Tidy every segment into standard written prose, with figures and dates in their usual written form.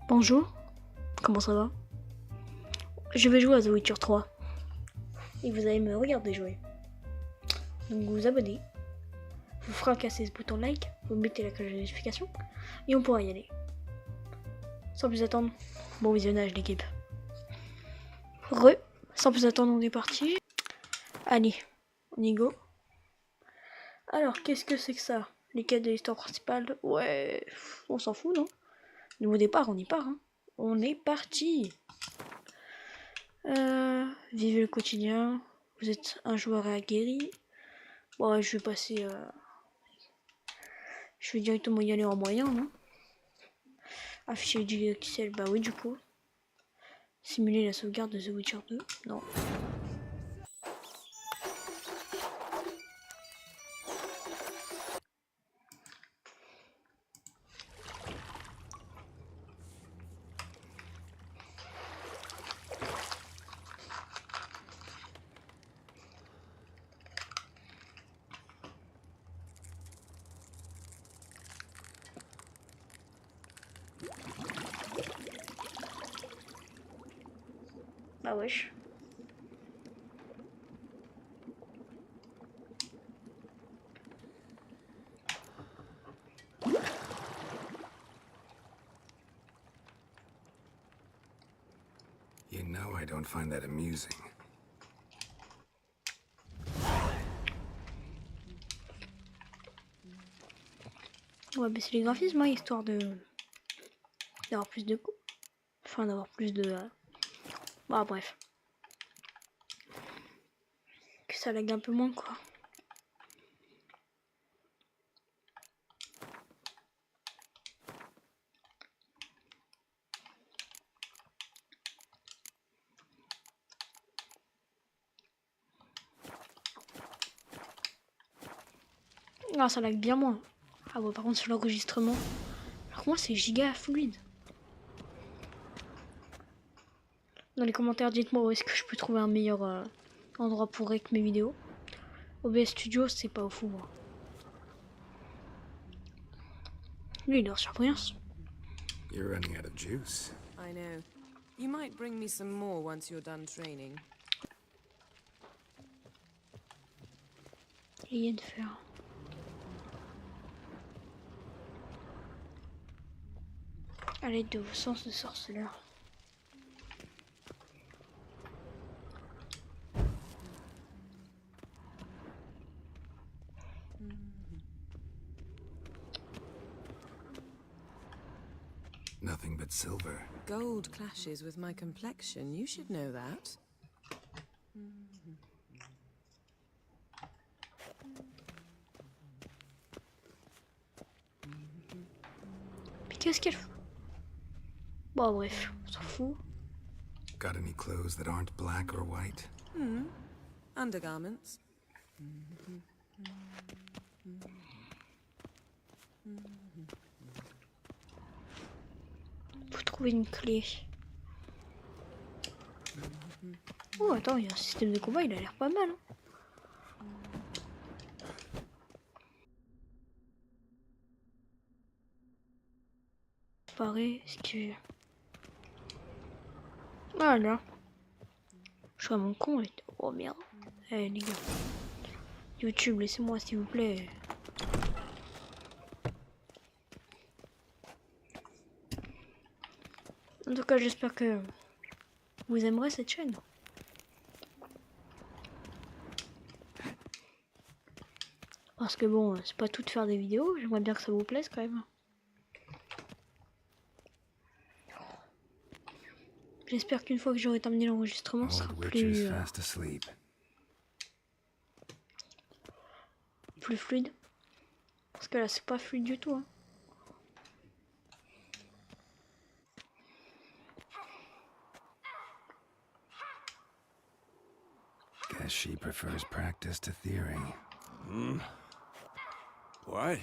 Bonjour, comment ça va? Je vais jouer à The Witcher 3 et vous allez me regarder jouer. Donc vous vous abonnez, vous fracassez ce bouton like, vous mettez la cloche de notification et on pourra y aller. Sans plus attendre, bon visionnage l'équipe. Sans plus attendre on est parti. Allez, on y go. Alors qu'est-ce que c'est que ça? Les quêtes de l'histoire principale, ouais, on s'en fout non? Nouveau départ, on y part hein. On est parti. Vivez le quotidien. Vous êtes un joueur aguerri. Bon, je vais passer. Je vais directement y aller en moyen, non? Afficher du pixel, bah oui, du coup. Simuler la sauvegarde de The Witcher 2. Non. Bah wesh. You know I don't find that amusing. On va baisser les graphismes, hein, histoire d'avoir plus de coups. Enfin, d'avoir plus de. Bah bref. Que ça lag un peu moins, quoi. Ah, ça lag bien moins. Ah bon, par contre, sur l'enregistrement. Alors que moi, c'est giga fluide. Dans les commentaires, dites-moi où est-ce que je peux trouver un meilleur endroit pour rec mes vidéos. OBS Studio, c'est pas au fou, moi. Lui, il dort sur rien. You're running out of juice. I know. You might bring me some more once you're done training. Ayez de faire. À l'aide de vos sens de sorceleur. Nothing but silver. Gold clashes with my complexion. You should know that. Mais qu'est-ce qu'elle fout? Bon, bref, on s'en fout. Got any clothes that aren't black or white? Undergarments. Faut trouver une clé. Oh, attends, il y a un système de combat, il a l'air pas mal. Hein. Pareil, esquiver. Voilà. Je suis à mon con. Oh merde. Eh les gars. YouTube, laissez-moi s'il vous plaît. En tout cas, j'espère que vous aimerez cette chaîne. Parce que bon, c'est pas tout de faire des vidéos. J'aimerais bien que ça vous plaise quand même. J'espère qu'une fois que j'aurai terminé l'enregistrement, ce sera Old Witcher's plus, fast asleep. plus fluide. Parce que là, c'est pas fluide du tout. Hein. Guess she prefers practice to theory. What?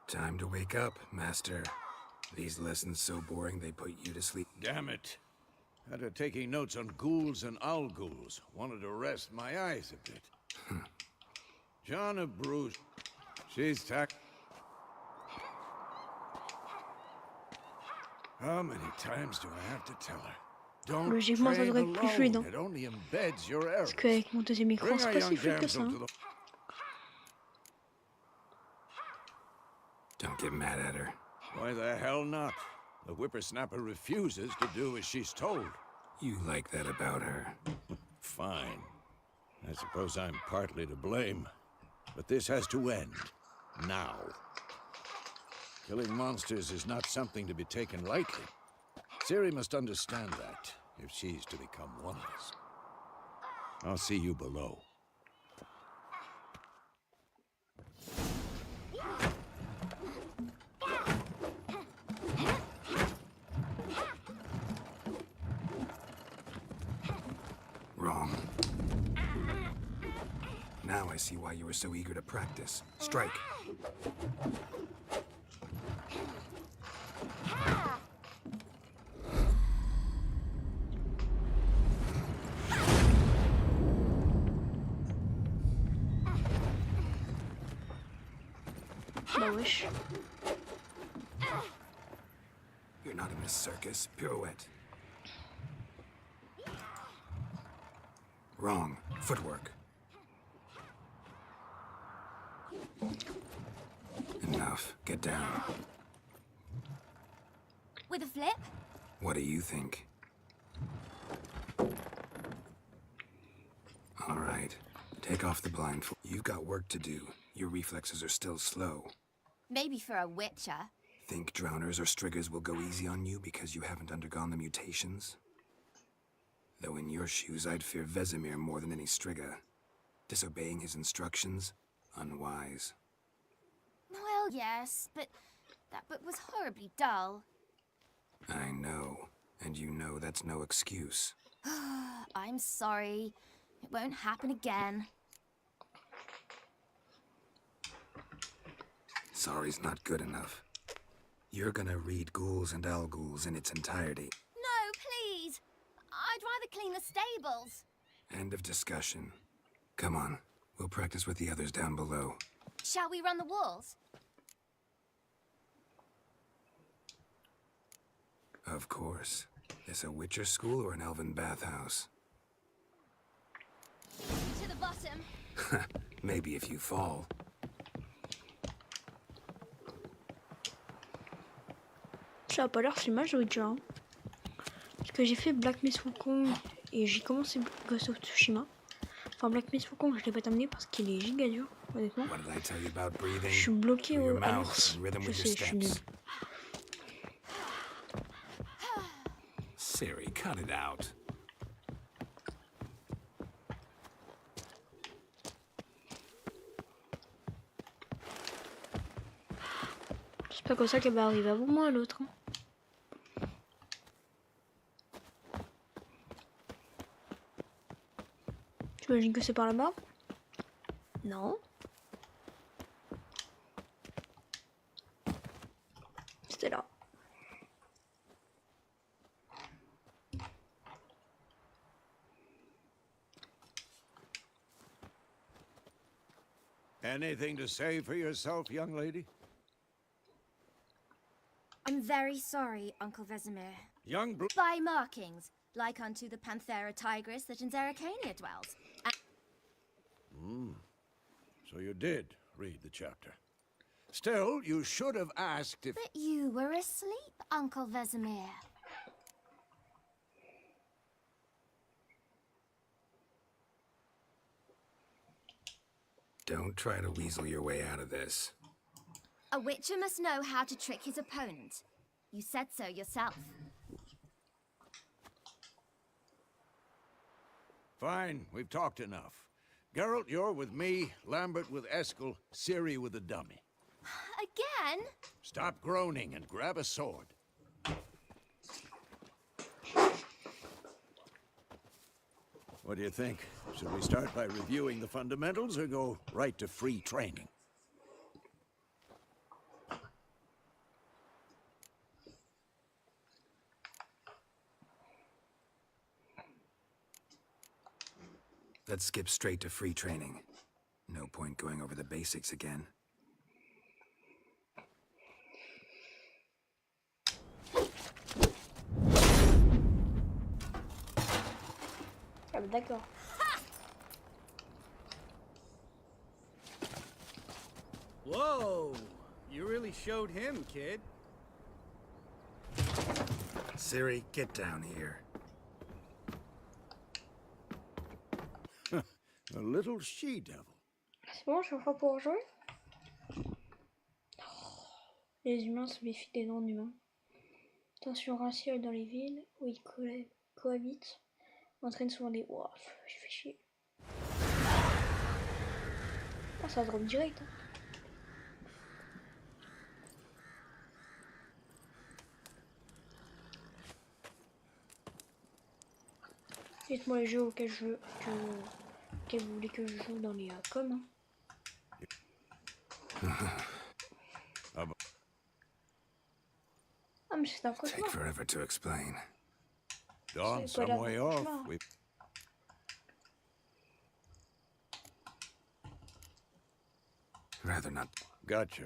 Time to wake up, Master. These lessons so boring they put you to sleep. Damn it. After taking notes on ghouls and owl ghouls, wanted to rest my eyes a bit. John of Bruce. She's How many times do I have to tell her? Don't Logiquement, ça train devrait être plus fluide, alone. hein. It only embeds your errors. Parce qu'avec mon deuxième écran, Bring c'est our pas si young fluide que ça. damsel Hein. to the... Don't get mad at her. Why the hell not? The whippersnapper refuses to do as she's told. You like that about her. Fine. I suppose I'm partly to blame. But this has to end. Now. Killing monsters is not something to be taken lightly. Ciri must understand that, if she's to become one of us. I'll see you below. Wrong. Now I see why you were so eager to practice. Strike. Bah wesh. You're not in this circus. Pirouette. Wrong. Footwork. Enough. Get down. With a flip? What do you think? All right. Take off the blindfold. You've got work to do. Your reflexes are still slow. Maybe for a witcher. Think drowners or striggers will go easy on you because you haven't undergone the mutations? Though in your shoes, I'd fear Vesemir more than any strigger. Disobeying his instructions? Unwise. Well, yes, but that book was horribly dull. I know. And you know that's no excuse. I'm sorry. It won't happen again. Sorry's not good enough. You're gonna read Ghouls and Alghouls in its entirety. No, please. I'd rather clean the stables. End of discussion. Come on. We'll practice with the others down below. Shall we run the walls? Of course. This a Witcher school or an elven bathhouse? To the bottom. Maybe if you fall. Ça a pas l'air si mal ce Witcher. Hein. Parce que j'ai fait Black Myth Wukong et j'ai commencé Ghost of Tsushima. Enfin, Black Myth Wukong, je l'ai pas terminé parce qu'il est giga dur, honnêtement. What did I tell you about breathing? Je suis bloqué Through your à mouth l'ours. and rhythm Je with sais, your je suis nul. steps. Ciri, cut it out. C'est pas comme ça qu'elle va arriver avant moi, l'autre. Hein. Tu imagines que c'est par là-bas? Non. C'était là. Anything to say for yourself, young lady? I'm very sorry, Uncle Vesemir. Young bl- By markings, like unto the Panthera tigris that in Zerrikania dwells. So you did read the chapter. Still, you should have asked if... But you were asleep, Uncle Vesemir. Don't try to weasel your way out of this. A witcher must know how to trick his opponent. You said so yourself. Fine, we've talked enough. Geralt, you're with me, Lambert with Eskel, Ciri with the dummy. Again? Stop groaning and grab a sword. What do you think? Should we start by reviewing the fundamentals or go right to free training? Let's skip straight to free training. No point going over the basics again. bah d'accord. Whoa! You really showed him, kid. Siri, get down here. A little she-devil. C'est bon, je crois pour jouer. Les humains se méfient des non-humains. Tension raciale dans les villes où ils cohabitent entraîne souvent des... Ouah, je fais chier. Oh, ça drop direct. Hein. Dites-moi les jeux auxquels vous voulez que je joue dans les coms. Ah bon. Ah mais c'est un Take cauchemar. forever to explain. Dawn C'est pas some way la off. cauchemar. We Rather not. gotcha.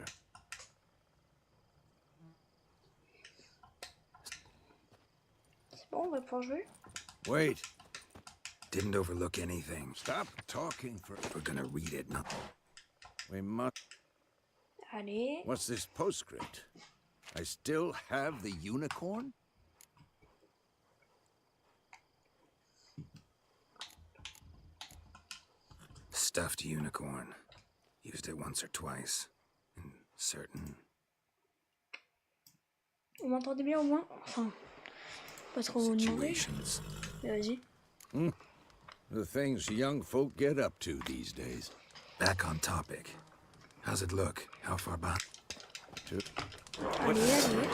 C'est bon, on va pouvoir jouer. Wait. Didn't overlook anything. Stop talking for... We're gonna read it, not... We must... Allez. What's this postscript? I still have the unicorn? Stuffed unicorn. Used it once or twice. In certain... On m'entendait bien au moins. Enfin, pas trop vous demander. situations. Mais vas-y. The things young folk get up to these days. Back on topic. How's it look? How far behind? Allez, allez.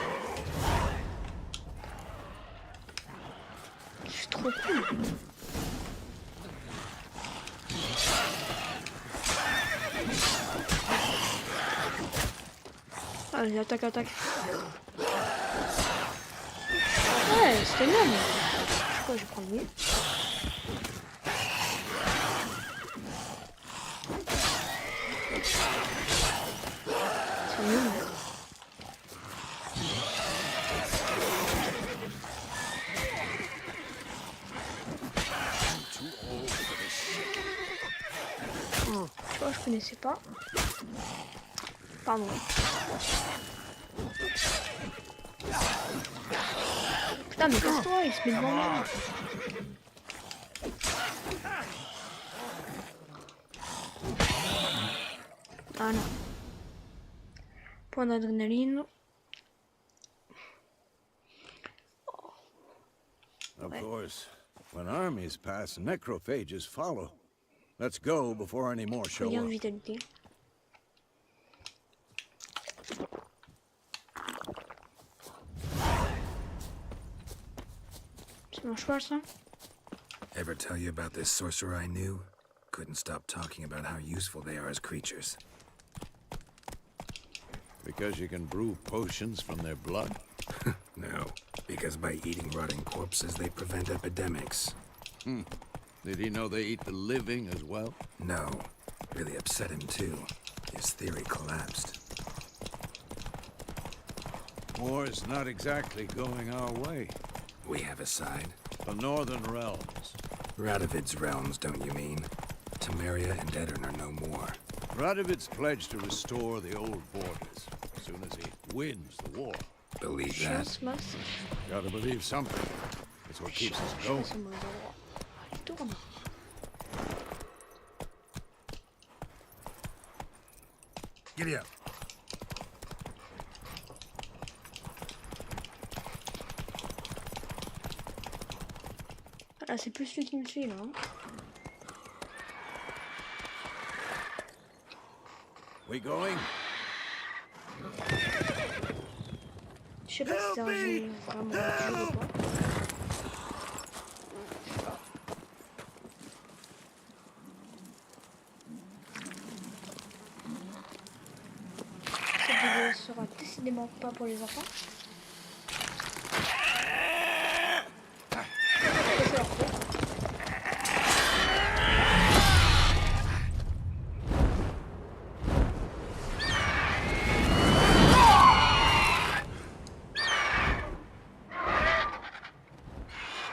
Je suis trop cool. Allez, attaque, attaque. Ouais, c'était bien, mais... Pourquoi je vais prendre lui? C'est nul. Oh, ça, je connaissais pas. Pardon. Putain, mais casse-toi, il se met devant moi. Voilà. Point d'adrénaline. Of course, when armies pass, necrophages follow. Let's go before any more show Regain de up. vitalité. C'est mon cheval, ça? Ever tell you about this sorcerer I knew? Couldn't stop talking about how useful they are as creatures. Because you can brew potions from their blood? No, because by eating rotting corpses, they prevent epidemics. Did he know they eat the living as well? No, really upset him too. His theory collapsed. War's not exactly going our way. We have a side. The Northern Realms. Radovid's realms, don't you mean? Temeria and Edirn are no more. Radovid's pledged to restore the old borders as soon as he wins the war. Believe that? Chance masse. Gotta believe something. It's what keeps us going. C'est mon endroit. Il tourne. Giddy up. Ah, c'est plus lui qui me suit, là. Hein. We going? Je sais pas si c'est un jeu vraiment dur ou pas. Cette vidéo sera décidément pas pour les enfants. C'est leur faute.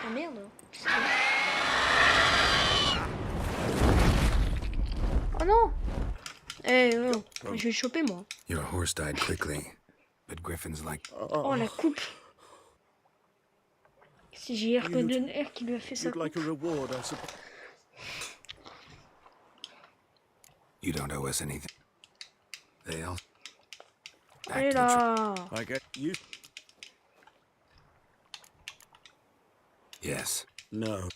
Ah merde. Eh, oh, je vais le choper, moi. Your horse died quickly, but Griffin's like... Oh, la coupe. C'est JR Golden Air qui lui a fait ça. You'd like a reward, I suppose. You don't owe us anything. They all... Allez là. I get you. Yes. No.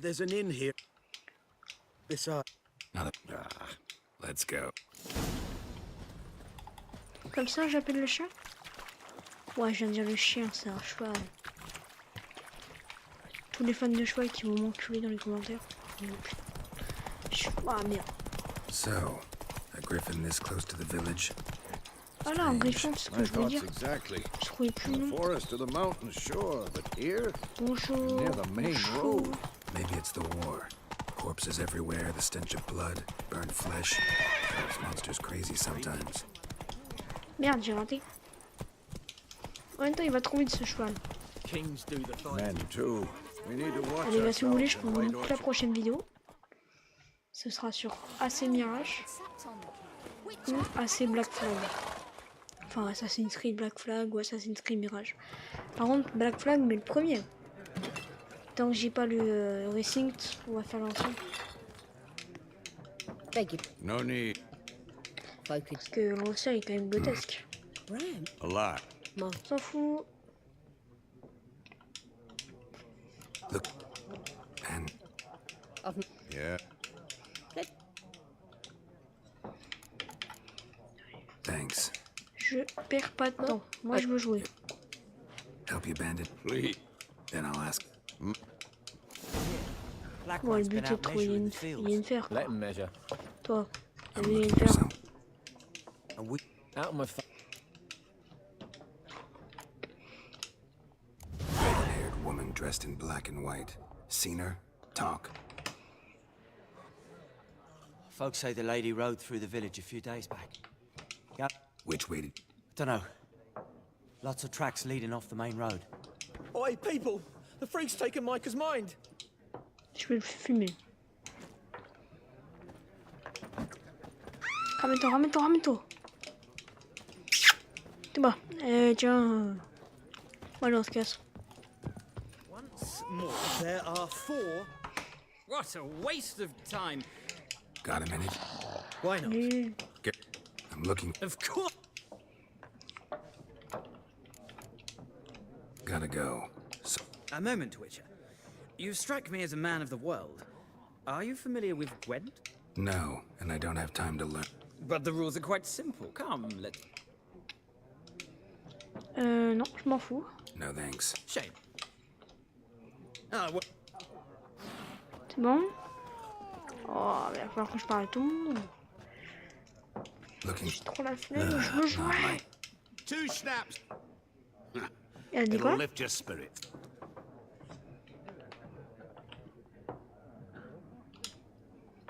There's an inn here. Besides, Not a... let's go. Comme ça, j'appelle le chat. Ouais, je viens de dire le chien, c'est un cheval. Tous les fans de cheval qui vont m'enculer dans les commentaires. Oh, putain. Ah merde. So, a griffin this close to the village? Ah là, un griffon, c'est ce que My je voulais thoughts dire. exactly. Je trouvais plus le The nom. forest to the mountain shore, but here, Bonjour. near the main Bonjour. road. Maybe it's the war. Corpses everywhere, the stench of blood, burned flesh. Those monsters crazy sometimes. Merde, j'ai raté. En même temps, il va trop vite ce cheval. kings do the fighting. Men too. We need to watch Allez, bah, si vous voulez, je ourselves peux in vous White montrer la Orchard. prochaine vidéo. Ce sera sur AC Mirage ou AC Black Flag. Enfin, Assassin's Creed Black Flag ou Assassin's Creed Mirage. Par contre, Black Flag, mais le premier. Tant que j'ai pas le Recinct, on va faire l'ancien. Beg your No need. focus. Parce que l'ancien est quand même grotesque. Ram. A lot. On s'en fout. Look. And Yeah. thanks. Je perds pas de temps. Moi, je veux jouer. Help you, bandit? Please. Then I'll ask. Bon, le but est de trouver une fer. Let him measure. Toi, I'm t'as une looking for fer. some. And we out of my Red-haired woman dressed in black and white. Seen her? Talk. Folks say the lady rode through the village a few days back. Yep, Which way did... dunno. Lots of tracks leading off the main road. Oi, people! The freak's taken Micah's mind! Je vais le fumer. Ramène-toi, ramène-toi, ramène-toi. T'es bas. Tiens. Voilà, on se casse. Once more, there are 4. What a waste of time. Got a minute? Why not? Allez. Get... I'm looking... Of course. Gotta go. So, A moment, Witcher. You strike me as a man of the world. Are you familiar with Gwent? no, and I don't have time to learn. But the rules are quite simple. Come, let's... Non, je m'en fous. No thanks. Shame. Ah, well, C'est bon? Oh, il va falloir que je parle à tout le monde. Looking... J'ai trop la flemme, je veux not jouer. my... 2 snaps. Elle a dit It'll quoi? lift your spirit.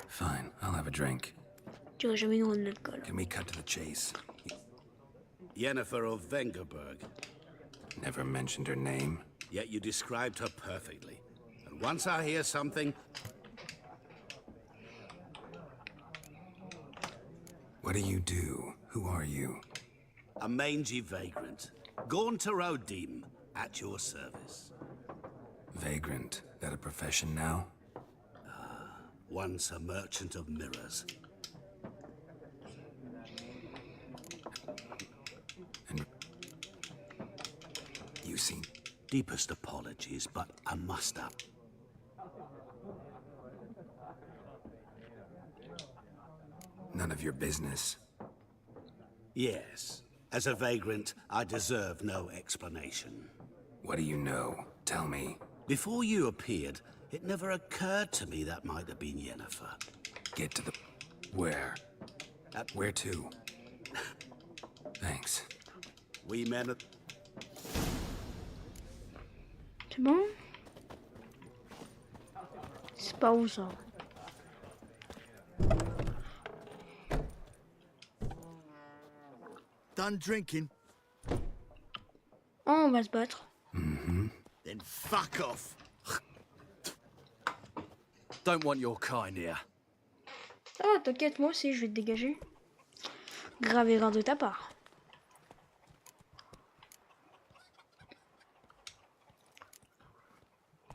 Fine, I'll have a drink. Tu vas jamais nous rendre l'alcool. Can we cut to the chase? Yennefer of Vengerberg. Never mentioned her name. Yet you described her perfectly. And once I hear something, What do you do? Who are you? a mangy vagrant. Gaunter Odim, at your service. Vagrant. That a profession now? Once a merchant of mirrors. And... You seem... Deepest apologies, but I must up. None of your business. Yes. As a vagrant, I deserve no explanation. What do you know? Tell me. Before you appeared, it never occurred to me that might have been Yennefer. Get to the... Where? At Where to? Thanks. we men of... C'est bon? C'est pas où ça? done drinking? Oh, on va se battre. Then fuck off. Don't want your kind here. Ah, t'inquiète, moi aussi, je vais te dégager. Grave erreur de ta part.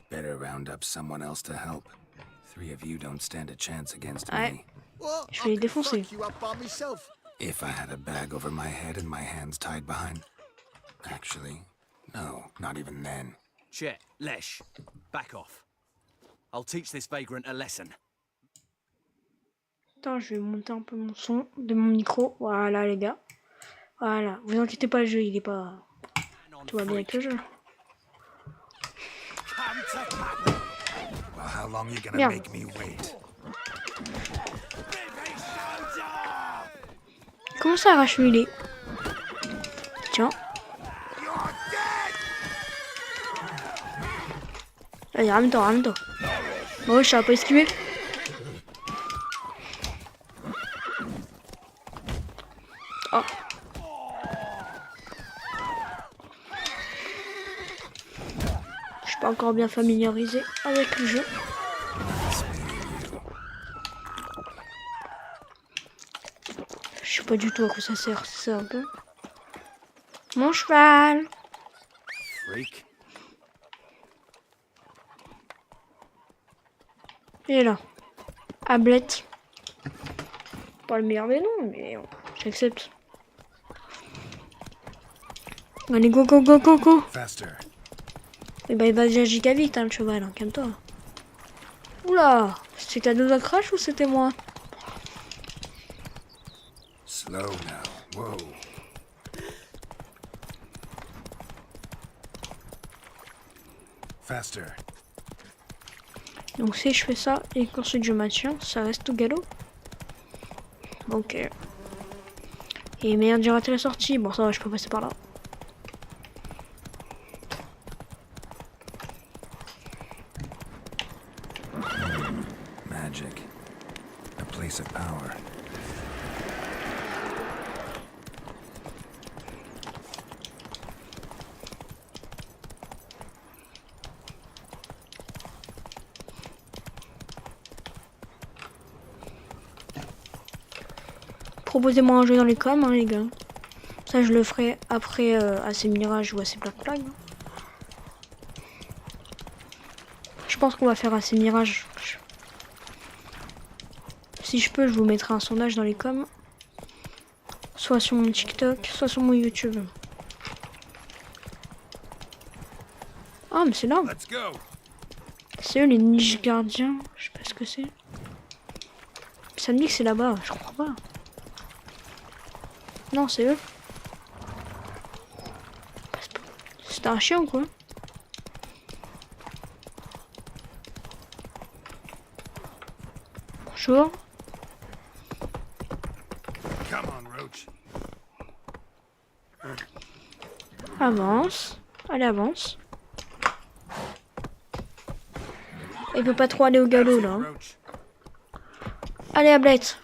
Better round up someone else to help. 3 of you don't stand a chance against Ouais. me. Je vais les défoncer. If I had a bag over my head and my hands tied behind... Actually, no, not even then. Chet, Lesh, back off. I'll teach this vagrant a lesson. Attends, je vais monter un peu mon son de mon micro. Voilà, les gars. Voilà. Vous inquiétez pas, le jeu, il est pas... Tout va bien avec le jeu. Well, how long you gonna Merde. make me wait? Comment ça arrache les... Tiens. Allez, ramène-toi, ramène-toi. Bon, je savais pas esquiver. Oh. Je suis pas encore bien familiarisé avec le jeu. Je sais pas du tout à quoi ça sert, c'est ça un peu. Mon cheval. Freak. Et là. Ablette. Pas le meilleur des noms, mais j'accepte. Allez, go, go, go, go, go. Faster. Et bah, il va déjà giga vite, hein, le cheval, hein, calme-toi. Oula, c'était Nova Crash ou c'était moi? Slow now. Whoa. Faster. Donc si je fais ça et qu'ensuite je maintiens, ça reste tout galop. Ok. Et merde, j'ai raté la sortie. Bon, ça va, je peux passer par là. Magic. A place of power. Proposez-moi un jeu dans les coms, hein, les gars. Ça, je le ferai après AC Mirage ou AC Black Flag. Je pense qu'on va faire AC Mirage. Si je peux, je vous mettrai un sondage dans les coms. Soit sur mon TikTok, soit sur mon YouTube. Ah, mais c'est là. Let's go. C'est eux les ninjas gardiens. Je sais pas ce que c'est. Ça me dit que c'est là-bas. Je crois pas. Non, c'est eux. C'était un chien ou quoi? Bonjour. Come on, Roach. Avance. Allez, avance. Il peut pas trop aller au galop là. Hein. Roach. Allez, Ablette.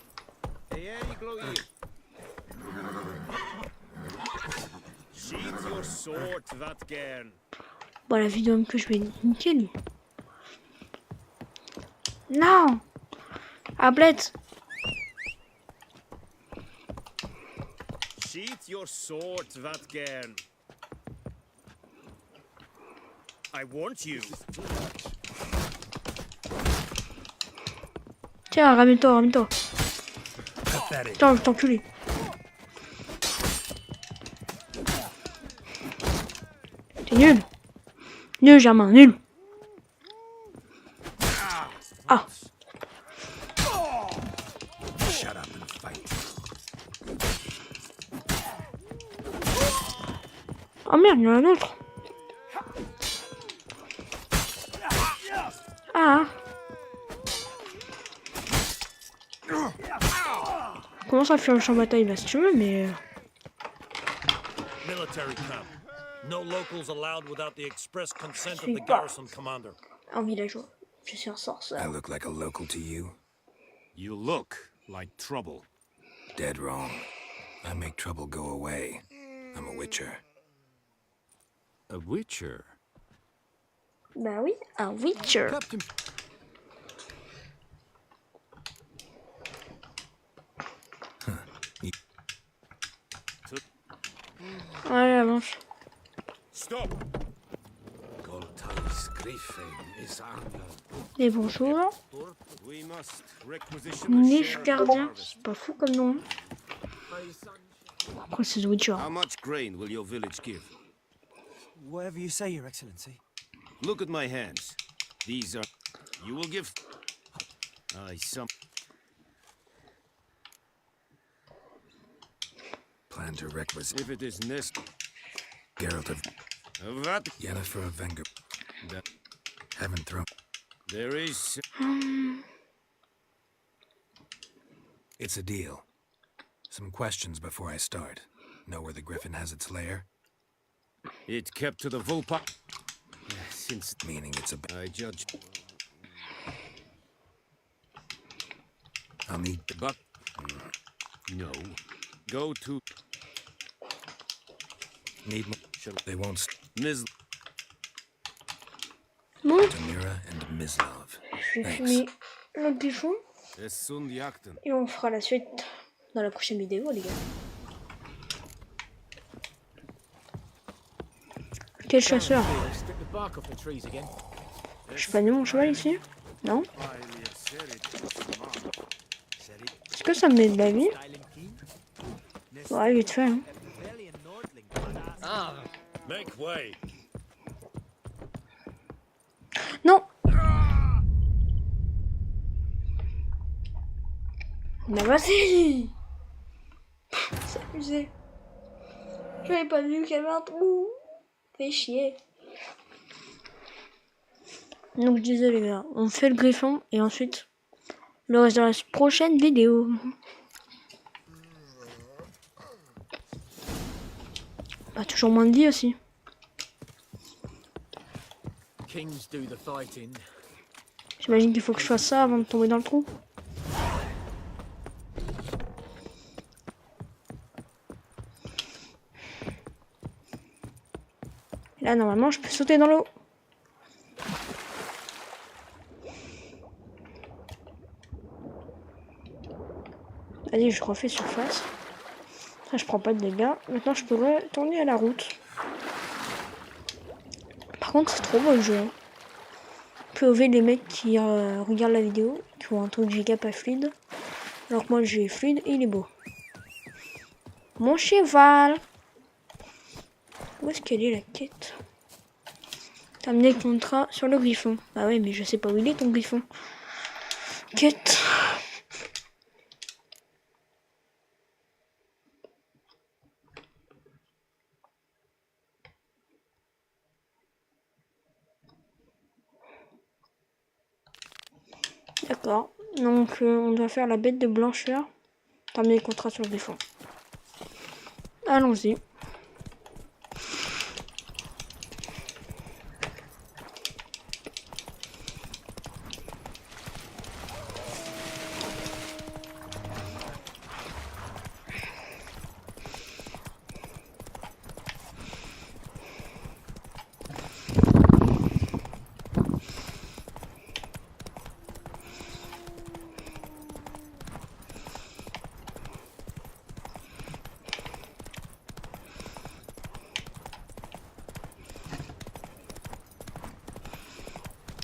Bon, la vidéo que je vais niquer lui. Non. Ablette. Sheath your sword, Vatgern. I want you. Tiens, ramène-toi, ramène-toi. Tiens, je t'enculé. T'es nul. Nul, Germain, nul. Ah. Shut up and fight. Oh merde, il y en a un autre. Ah. On commence à faire le champ de bataille là si tu veux, mais... Military camp. No locals allowed without the express consent of suis the pas garrison commander. un villageois. Je suis un I sorcier. look like a local to you? You look like trouble. Dead wrong. I make trouble go away. I'm a witcher. A witcher? Bah oui, un witcher. Captain... Allez, avance. Stop! Golta's griffin is under. Et bonjour. We must requisition a Niche share of gardien. harvest. C'est pas fou comme nom. Après, c'est The Witcher. How much grain will your village give? Whatever you say, Your Excellency. Look at my hands. These are... You will give... some... Plan to requisite If it is nest... Geralt of What? Yennefer of Vengerberg. That- Haven't thrown. There is... It's a deal. Some questions before I start. Know where the griffin has its lair? It kept to the Volpa... Since... Meaning it's a... I judge... I'll need... But... No. Go to... Need more. They won't... Ms... Bon, Tamira and Mislav. j'ai Thanks. fini le griffon. Essundiakten. Et on fera la suite dans la prochaine vidéo, les gars. Quel chasseur? Strip the bark off the trees again. Je peux pas mon cheval ici? Non? Est-ce que ça me met de la vie? Ouais, vite fait. Hein. Make way! Non! Bah vas-y! C'est abusé. J'avais pas vu qu'il y avait un trou. Fait chier. Donc je disais les gars, on fait le griffon et ensuite le reste de la prochaine vidéo. Bah toujours moins de vie aussi. Kings do the fighting. J'imagine qu'il faut que je fasse ça avant de tomber dans le trou. Et là normalement je peux sauter dans l'eau. Allez, je refais surface. Ça, je prends pas de dégâts. Maintenant, je pourrais tourner à la route. Par contre, c'est trop beau le jeu. Hein. POV les mecs qui regardent la vidéo, qui ont un truc giga pas fluide. Alors que moi, j'ai fluide et il est beau. Mon cheval. Où est-ce qu'elle est la quête? Terminer le contrat sur le griffon. Ah ouais, mais je sais pas où il est ton griffon. Quête. D'accord, donc on doit faire la bête de blancheur. Terminer le contrat sur le griffon. Allons-y.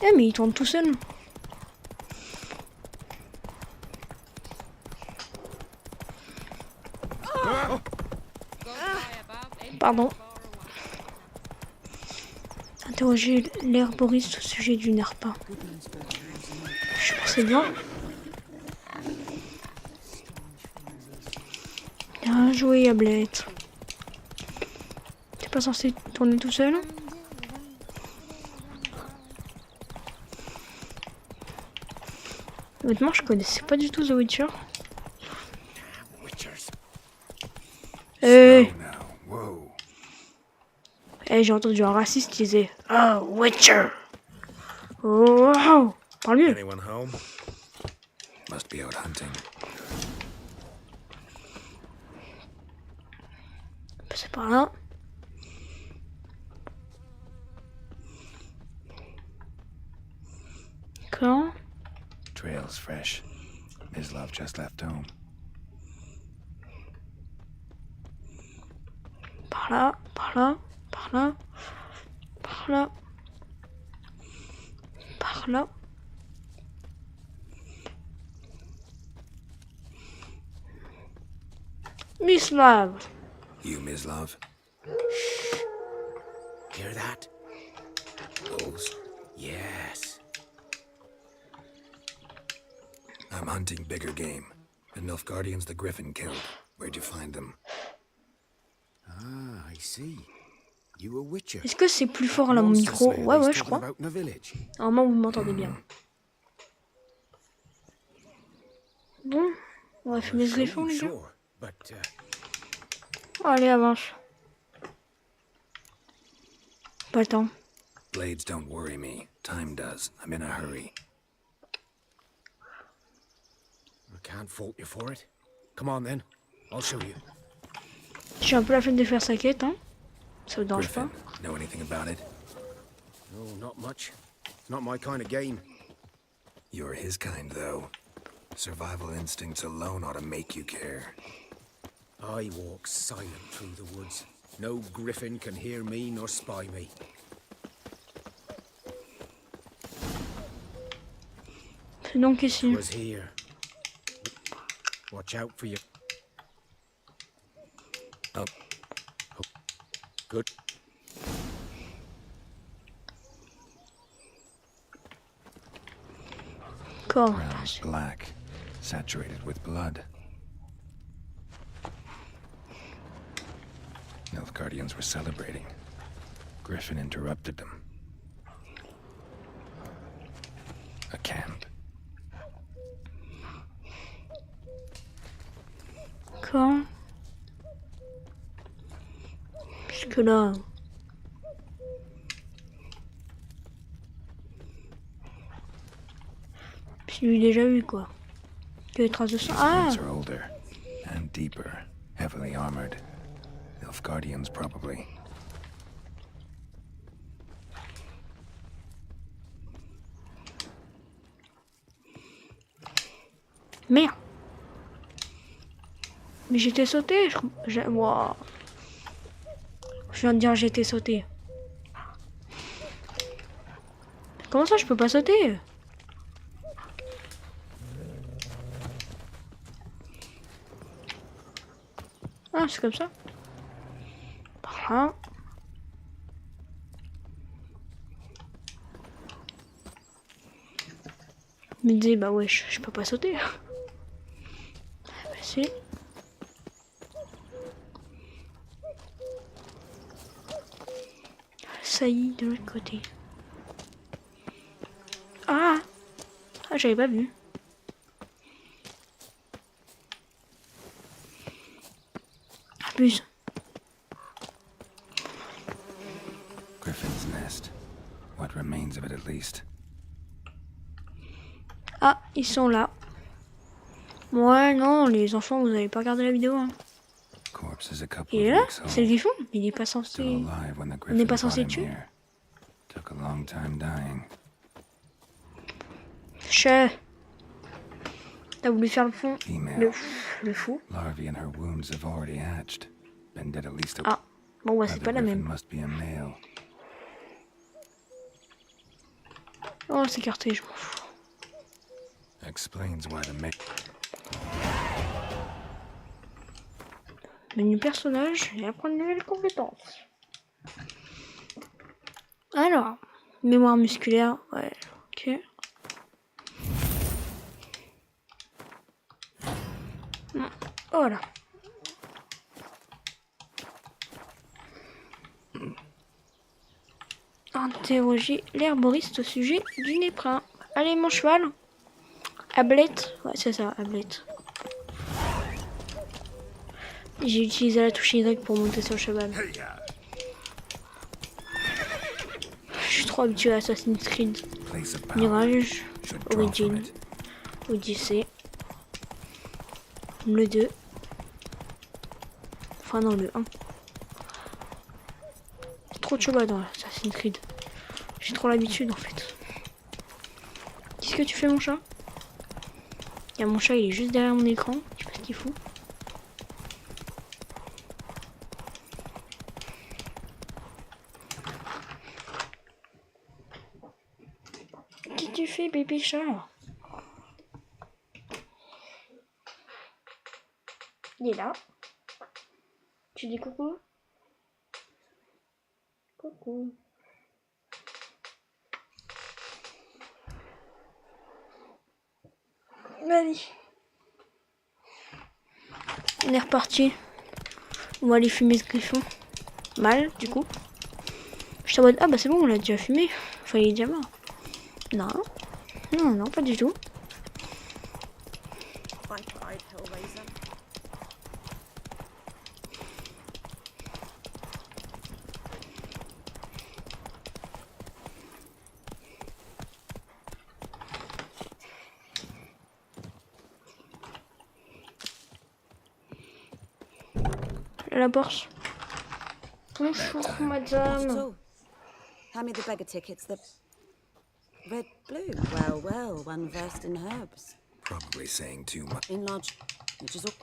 Eh mais il tourne tout seul. Pardon. Interroger l'herboriste au sujet du nerpin. Je pensais bien. Bien joué, Yablette. T'es pas censé tourner tout seul? Honnêtement, je connaissais pas du tout The Witcher. Eh, Oh, now. Whoa. j'ai entendu un raciste qui disait Oh, Witcher. Oh, parle mieux. Anyone home? Must be out hunting. C'est par là. Quand? Trail's fresh. Mislav just left home. Par Par là, par là, par là, par là, par là. Mislav. You, Mislav? Hear that? Those? Yes. I'm hunting bigger game. The Nilfgaardians the Griffin killed. Where'd you find them? Ah, I see. You a witcher. Est-ce que c'est plus fort à la mon micro? Ouais, ouais, je crois. Normalement, vous m'entendez bien. Bon, on va fumer ce griffon, les gars. Allez, avance. Pas le temps. Blades don't worry me. Time does. I'm in a hurry. I can't fault you for it. Come on then. I'll show you. J'ai un peu la flemme de faire sa quête, hein. Ça vous dérange pas? Griffin, know anything about it? No, not much. It's not my kind of game. You're his kind, though. Survival instincts alone ought to make you care. I walk silent through the woods. No griffin can hear me nor spy me. C'est donc ici. Was here. Watch out for you. Oh. Good. Corps. Ground's black, saturated with blood. Nilfgaardians were celebrating. Griffin interrupted them. A camp. Quand? Puisque là... Je l'ai déjà vu, quoi. Que les traces de sang. Ah! These are older and deeper, heavily armored. Nilfgaardians, probably. Merde! Mais j'étais sauté, wow. Je viens de dire j'étais sauté. Comment ça je peux pas sauter? Ah, c'est comme ça. Par là. Je me disais, bah ouais, je peux pas sauter. Bah si. Ça y est, de l'autre côté. Ah! Ah, j'avais pas vu. Abuse. Griffin's nest. What remains of it, at least. Ah, ils sont là. Ouais, non, les enfants, vous allez pas regarder la vidéo. Hein. Corpse is a couple Il of est là? weeks old. C'est le griffon? Il est pas censé... Still alive when the On n'est pas Griffin censé brought le him tuer? here. Took a long time dying. Che. T'as voulu faire le fond? Female. Le fou. Larvae in her wounds have already hatched. Been dead at least a Ah, bon, bah c'est Other pas la Griffin même. must be a male. Oh, c'est écarté, je m'en fous. Explains why the male. Menu personnage et apprendre de nouvelles compétences. Alors, mémoire musculaire, ouais, ok. Voilà. Interroger l'herboriste au sujet du néprin. Allez, mon cheval. Ablette. Ouais, c'est ça, Ablette. J'ai utilisé la touche Y pour monter sur le cheval. Je suis trop habitué à Assassin's Creed. Place of power. Mirage, Should draw from Origin, it. Odyssée, le 2. Enfin non, le 1. Trop de chevaux dans Assassin's Creed. J'ai trop l'habitude en fait. Qu'est-ce que tu fais mon chat? Il y a mon chat, il est juste derrière mon écran. Je sais pas ce qu'il fout. tu fais, bébé chat? Il est là. Tu dis coucou? Coucou. Vas-y. On est reparti. On va aller fumer ce griffon. Mal, du coup. Je suis en mode, ah bah c'est bon, on l'a déjà fumé. Enfin, il est déjà mort. Non. Non, non, pas du tout. La Porsche. Bonjour, madame. Hand me the beggar tickets, the red blue. Well, well, one versed in herbs. Probably saying too much. In lodge, which is all.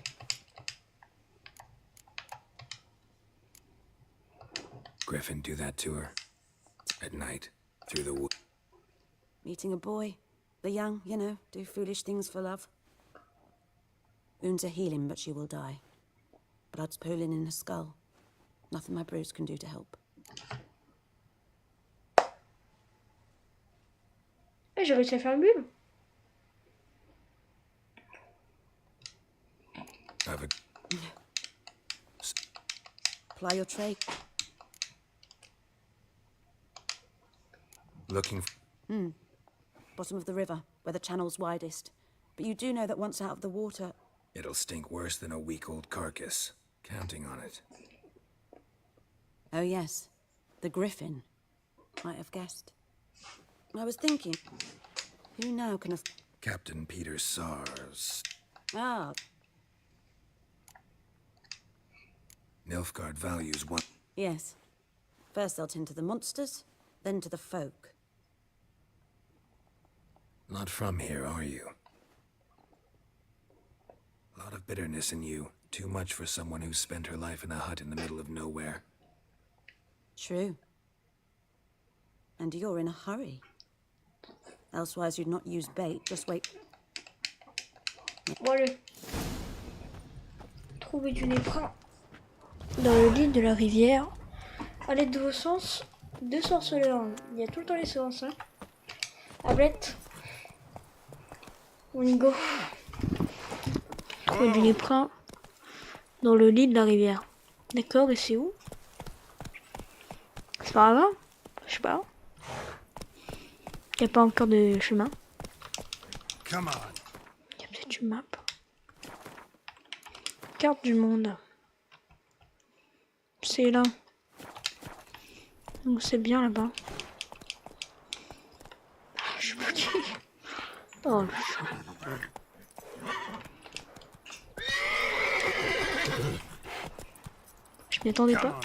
Griffin do that to her. At night, through the wood. Meeting a boy. The young, you know, do foolish things for love. Wounds are healing, but she will die. Blood's pooling in her skull. Nothing my bruise can do to help. J'ai réussi à faire le bulle. Ply your trade. Looking Bottom of the river, where the channel's widest. But you do know that once out of the water... It'll stink worse than a week-old carcass. Counting on it. Oh yes, the Griffin. Might have guessed. I was thinking, who now can have... Captain Peter Sars. Ah, Nilfgaard values one. yes. First they'll tend to the monsters, then to the folk. Not from here, are you? A lot of bitterness in you. Too much for someone who spent her life in a hut in the middle of nowhere. True. And you're in a hurry. Elsewise you'd not use bait, just wait. Bon allez. Trouver du néprin dans le lit de la rivière. À l'aide de vos sens, deux sorceleurs. Il y a tout le temps les sens. Hein. Ablette. Wingo. Trouver du néprin dans le lit de la rivière. D'accord, et c'est où? C'est pas là? Je sais pas. Il n'y a pas encore de chemin. Come on. Il y a peut-être une map. Carte du monde. C'est là. Donc c'est bien là-bas. Ah, je suis bloquée. Oh le chat. Je m'y attendais pas.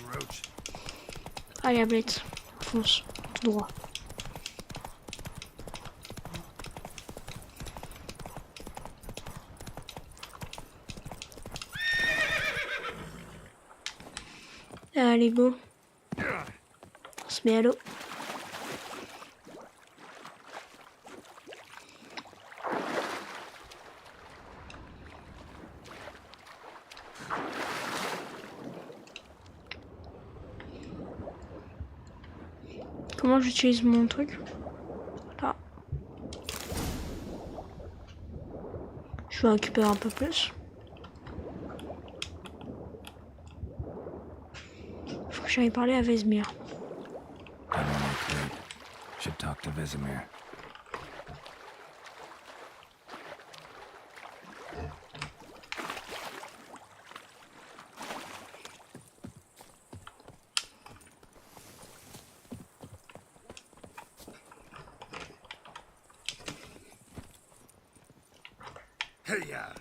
Allez, Ablette, fonce, tout droit. Allez, go. On se met à l'eau. Comment j'utilise mon truc? Là. Je vais récupérer un peu plus. Faut que j'aille parler à Vesemir. Should talk to Vesemir. Hey-ya!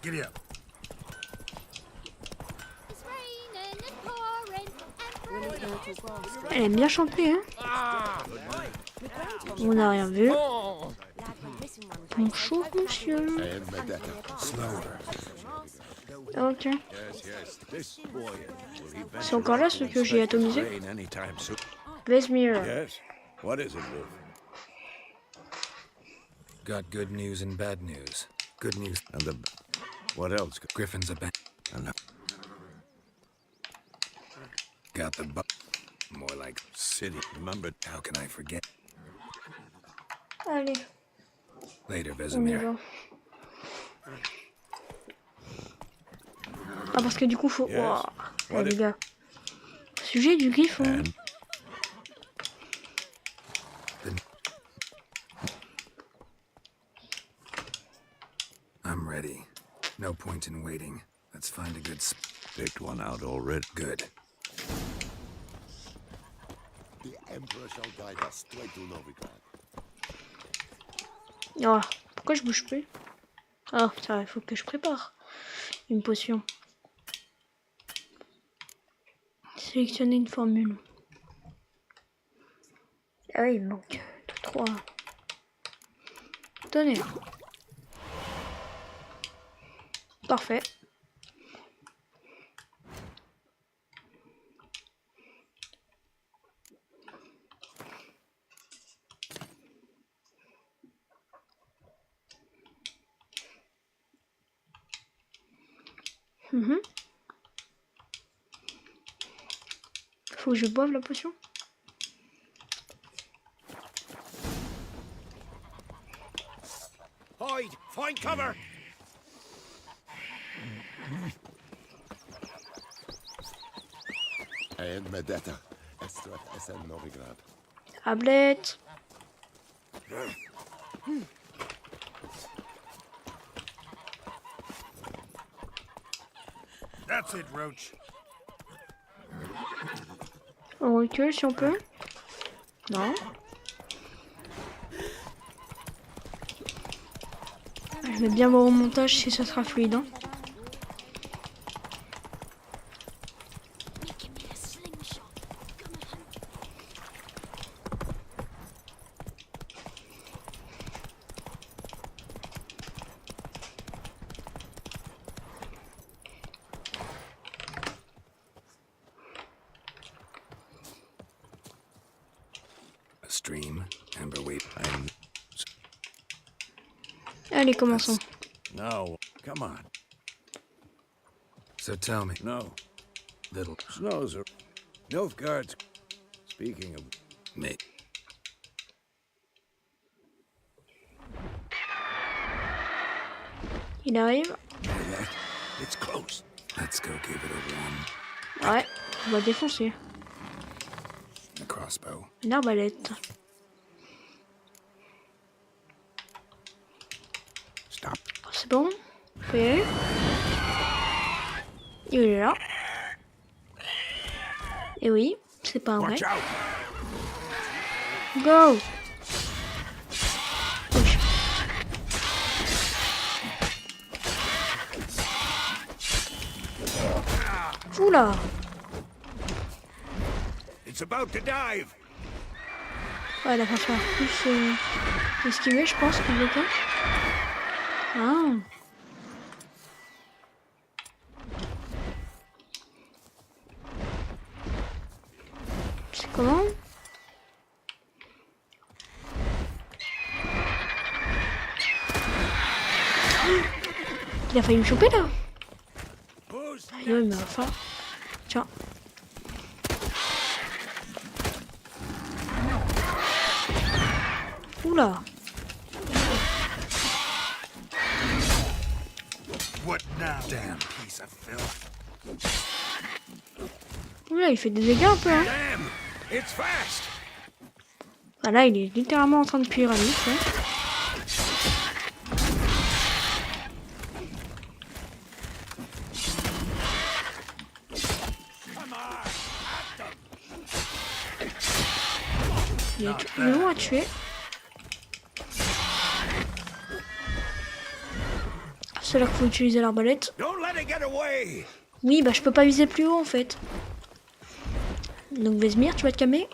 Giddy up. Elle aime bien chanter, hein. On n'a rien vu. Bonjour, monsieur. Ok. C'est encore là ce que j'ai atomisé. Vesemir. Yes? What is it, Wolf? Got good news and bad news. Good news. And the... What else? Griffin's a bad. Got the more like City. Remember? How can I forget? Allez, Later, on y Vesemir. va. Ah, parce que du coup, faut... Yes. Ouah. What Les is- gars. Sujet du griffon. And I'm ready. No point in waiting. Let's find a good picked one out already. Good. The Emperor shall guide us straight to Novigrad. Ah, pourquoi je bouge plus? Ah, ça, il faut que je prépare une potion. Sélectionner une formule. Ah oui, il manque 3. Tonnerre. Parfait. Faut que je boive la potion. Hide! Find cover! And Medetta, Estrat SN Novigrad. Tablette. That's it, Roach. On recule si on peut. Non. Je vais bien voir au montage si ça sera fluide. Hein. A stream, Amber wait. Allez, commençons. No, come on. So tell me, No. little Snows are... Nilfgaard's... Speaking of... mate. Il arrive. It's close. Let's go give it a one. Ouais, on va défoncer. A crossbow. Une arbalète. Stop. C'est bon? Faut y aller? Il est là. Et oui, c'est pas un vrai. Watch out! Go! Oula! It's about to dive! Ouais, il va falloir plus esquiver, je pense, que le cas. Ah! C'est comment? Il a failli me choper là! Aïe, mais enfin. Tiens. Oula! What now? Damn piece of filth. Oula, il fait des dégâts un peu, hein! Damn! It's fast! Ah là, il est littéralement en train de cuire à l'if, hein. Il est long à tuer. C'est là qu'il faut utiliser l'arbalète. Don't let it get away! Oui, bah je peux pas viser plus haut en fait. Donc Vesemir, tu vas te calmer.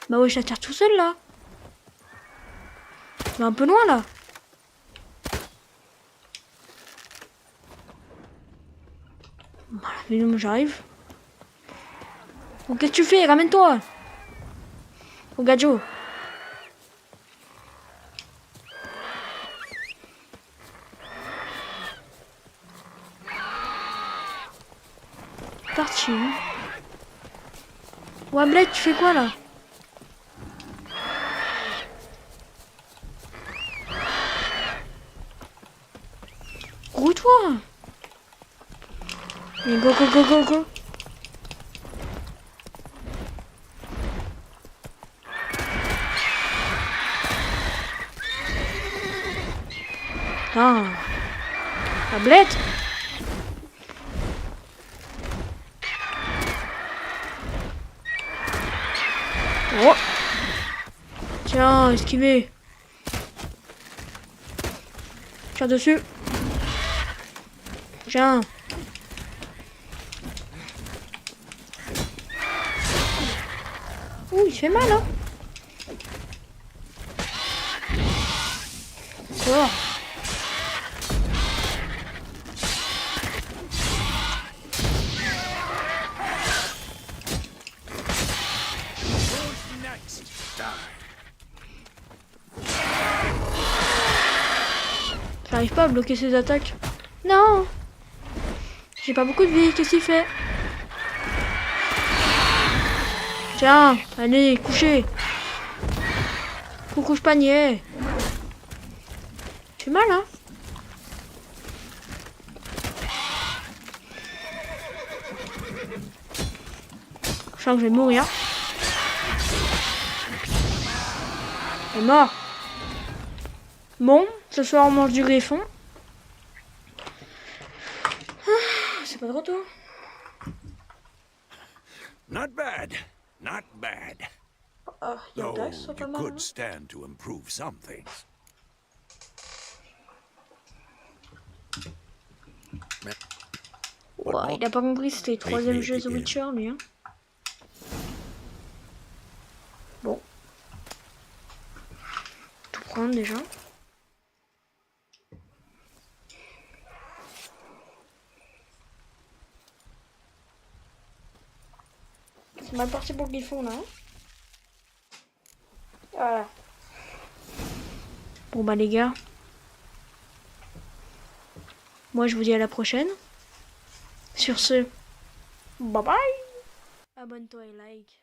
Bah ouais, je t'attire tout seul là. Mais un peu loin là. Voilà, mais j'arrive. Bon, qu'est-ce que tu fais? Ramène-toi. Au gadjo. Parti. Ouais, Blade, tu fais quoi là? Roule-toi. Mais go, go, go, go, go. Ah. Tablette. Oh. Tiens, esquiver. Tire dessus. Tiens. Ouh, il fait mal, hein. Sors. J'arrive pas à bloquer ses attaques. Non. J'ai pas beaucoup de vie, qu'est-ce qu'il fait? Tiens, allez, couchez. Coucou, panier. Tu fais mal, hein? Je sens que je vais mourir. Elle est mort. Bon, ce soir on mange du griffon. C'est pas de retour. Not bad. Not bad. Y'a Though Dax, c'est pas you mal. could stand to improve some things. Ouais, il a pas compris, c'était le troisième jeu The Witcher, lui. Hein. Bon. Tout prendre déjà. C'est mal parti pour le griffon là. Hein. Voilà. Bon bah les gars. Moi je vous dis à la prochaine. Sur ce, bye bye. Abonne-toi et like.